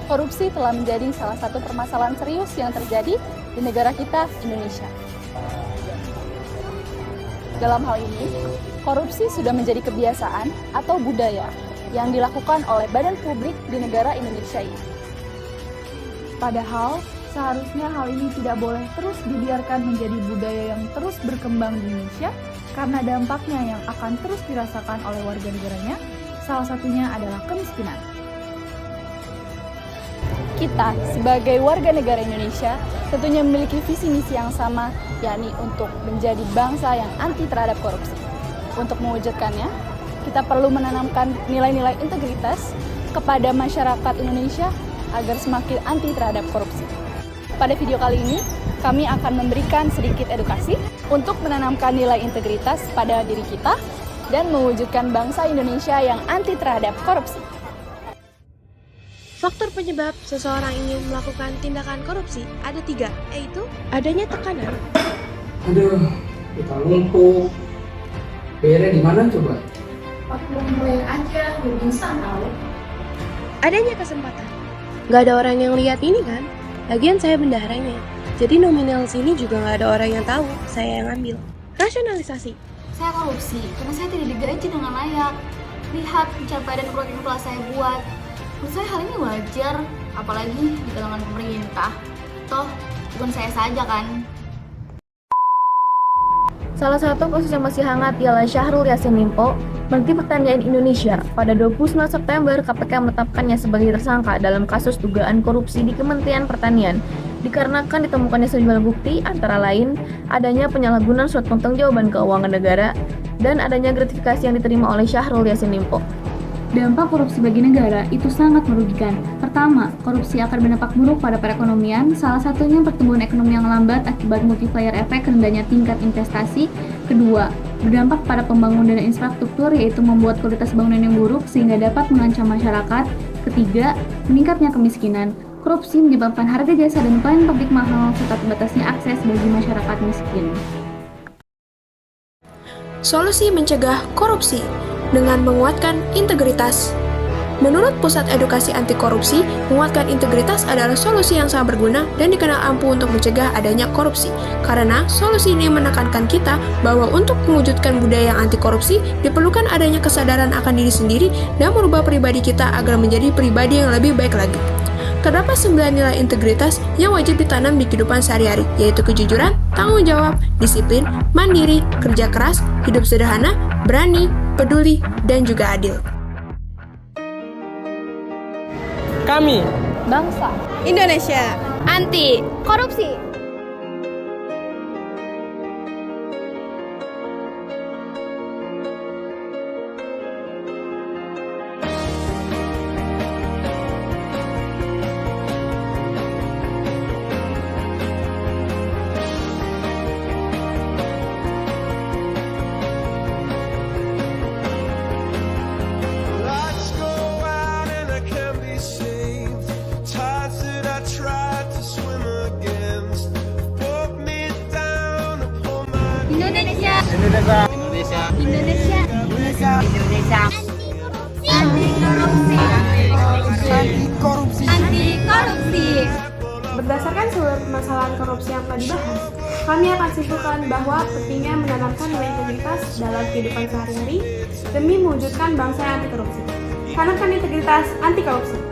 korupsi telah menjadi salah satu permasalahan serius yang terjadi di negara kita, Indonesia. Dalam hal ini, korupsi sudah menjadi kebiasaan atau budaya yang dilakukan oleh badan publik di negara Indonesia ini. Padahal, seharusnya hal ini tidak boleh terus dibiarkan menjadi budaya yang terus berkembang di Indonesia karena dampaknya yang akan terus dirasakan oleh warga negaranya, salah satunya adalah kemiskinan. Kita sebagai warga negara Indonesia tentunya memiliki visi misi yang sama, yakni untuk menjadi bangsa yang anti terhadap korupsi. Untuk mewujudkannya, kita perlu menanamkan nilai-nilai integritas kepada masyarakat Indonesia agar semakin anti terhadap korupsi. Pada video kali ini, kami akan memberikan sedikit edukasi untuk menanamkan nilai integritas pada diri kita dan mewujudkan bangsa Indonesia yang anti terhadap korupsi. Faktor penyebab seseorang ingin melakukan tindakan korupsi ada 3, yaitu adanya tekanan. Aduh, kita numpuk. Bayarnya di mana coba? Mulai aja, lebih instan tahu. Adanya kesempatan. Gak ada orang yang lihat ini kan? Lagian saya bendaharanya. Jadi nominal sini juga gak ada orang yang tahu saya yang ambil. Rasionalisasi. Saya korupsi karena saya tidak digaji dengan layak. Lihat pencapaian dan proyek yang telah saya buat. Menurut saya hal ini wajar, apalagi di kalangan pemerintah. Toh, bukan saya saja kan. Salah satu kasus yang masih hangat ialah Syahrul Yassin Limpo, Menteri Pertanian Indonesia. Pada 29 September, KPK menetapkannya sebagai tersangka dalam kasus dugaan korupsi di Kementerian Pertanian. Dikarenakan ditemukannya sejumlah bukti, antara lain adanya penyalahgunaan surat pertanggungjawaban keuangan negara dan adanya gratifikasi yang diterima oleh Syahrul Yassin Limpo. Dampak korupsi bagi negara itu sangat merugikan. Pertama, korupsi akan berdampak buruk pada perekonomian, salah satunya pertumbuhan ekonomi yang lambat akibat multiplier efek rendahnya tingkat investasi. Kedua, berdampak pada pembangunan dan infrastruktur, yaitu membuat kualitas bangunan yang buruk sehingga dapat mengancam masyarakat. Ketiga, meningkatnya kemiskinan. Korupsi menyebabkan harga jasa dan pelayanan publik mahal serta terbatasnya akses bagi masyarakat miskin. Solusi mencegah korupsi dengan menguatkan integritas. Menurut Pusat Edukasi Anti Korupsi, menguatkan integritas adalah solusi yang sangat berguna dan dikenal ampuh untuk mencegah adanya korupsi. Karena solusi ini menekankan kita bahwa untuk mewujudkan budaya yang anti korupsi, diperlukan adanya kesadaran akan diri sendiri dan merubah pribadi kita agar menjadi pribadi yang lebih baik lagi. Terdapat 9 nilai integritas yang wajib ditanam di kehidupan sehari-hari, yaitu kejujuran, tanggung jawab, disiplin, mandiri, kerja keras, hidup sederhana, berani, peduli, dan juga adil. Kami, Bangsa Indonesia, Anti korupsi. Anti korupsi. berdasarkan seluruh permasalahan korupsi yang telah dibahas, kami akan simpulkan bahwa pentingnya menanamkan nilai integritas dalam kehidupan sehari-hari demi mewujudkan bangsa yang anti korupsi. Tanamkan integritas anti korupsi.